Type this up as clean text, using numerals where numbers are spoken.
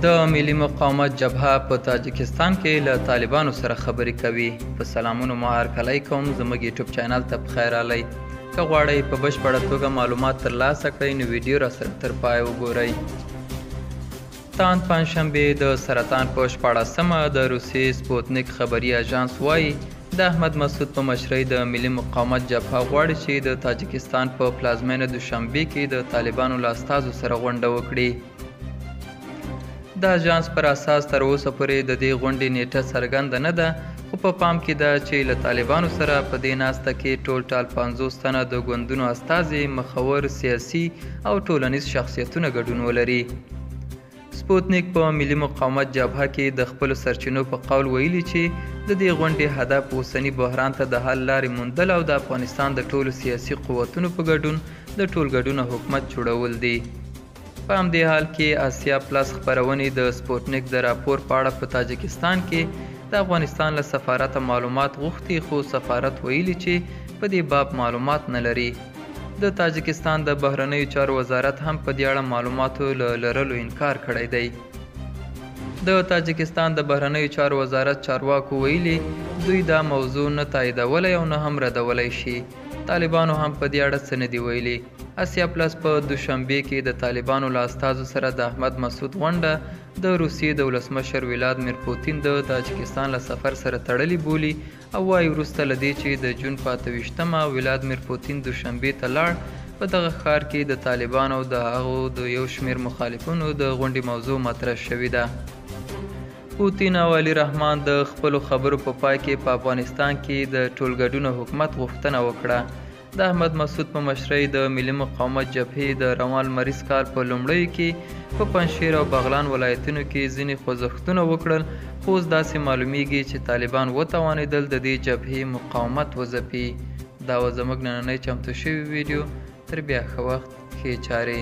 د ملي مقاومت جبهه په تاجکستان کې له طالبانو سره خبرې کوي. په سلامونو مو هرکلی کوم. زموږ یوټیوب چینل ته پخیر راغلی. که غواړئ په بشپړه توګه معلومات ترلاسه کړئ نو ویډیو راسره تر پایه وګورئ. تاند پنجشنبې د سرطان په 14مه د روسیې سپوتنیک خبري اژانس وایي د احمد مسعود په مشرۍ د ملي مقاومت جبهه غواړي چې د تاجکستان په پلازمینه دوشنبې کې د طالبانو له استازو سره غونډه وکړي. د اژانس پر اساس تر اوسه پورې د دې غونډې نیټه څرګنده نه ده، خو په پام کې ده چې له طالبانو سره په دې ناسته کې ټول 50 تنه د ګوندونو استازي، مخور، سیاسي او ټولنیز شخصیتونه ګډون ولري. سپوتنیک په ملي مقاومت جبهه کې د خپلو سرچینو په قول ویلي چې د دې غونډې هدف اوسني بحران ته د حل لارې موندل او د افغانستان د ټولو سیاسي قوتونو په ګډون د ټولګډونه حکومت جوړول دي. په همدې حال کې آسیا پلس خپرونې د سپوتنیک د راپور په اړه په تاجکستان کې د افغانستان له سفارته معلومات غوښتي، خو سفارت ویلي چې په دې باب معلومات نه لري. د تاجکستان د بهرنیو چارو وزارت هم په دې اړه معلوماتو له لرلو انکار کړی دی. د تاجکستان د بهرنیو چارو وزارت چارواکو ویلي دوی دا موضوع نه تاییدولی او نه هم ردولی شي. طالبانو هم په دې اړه څه نه دي ویلي. آسیا پلس په دوشنبې کې د طالبانو له استازو سره د احمد مسعود غونډه د روسیې د ولسمشر ولادیمیر پوتین د تاجکستان له سفر سره تړلې بولي او وایي وروسته له دې چې د جون په 28مه ولادیمیر پوتین دوشنبې ته لاړ، په دغه ښار کې د طالبانو او د هغو د یو شمېر مخالفینو د غونډې موضوع مطرح شوې ده. پوتین او علي رحمان د خپلو خبرو په پای کې په افغانستان کې د ټولګډونه حکومت غوښتنه وکړه. د احمد مسعود په مشرۍ د ملي مقاومت جبهې د روان لمریز کال په لومړیو کې په پنجشیر او بغلان ولایتونو کې ځینې خوځښتونه وکړل، خو اوس داسې معلومیږي چې طالبان وتوانېدل د دې جبهې مقاومت وځپي. دا و زموږ نننۍ چمتو شوې ویډیو. تر بیا ښه وخت، ښې چارې.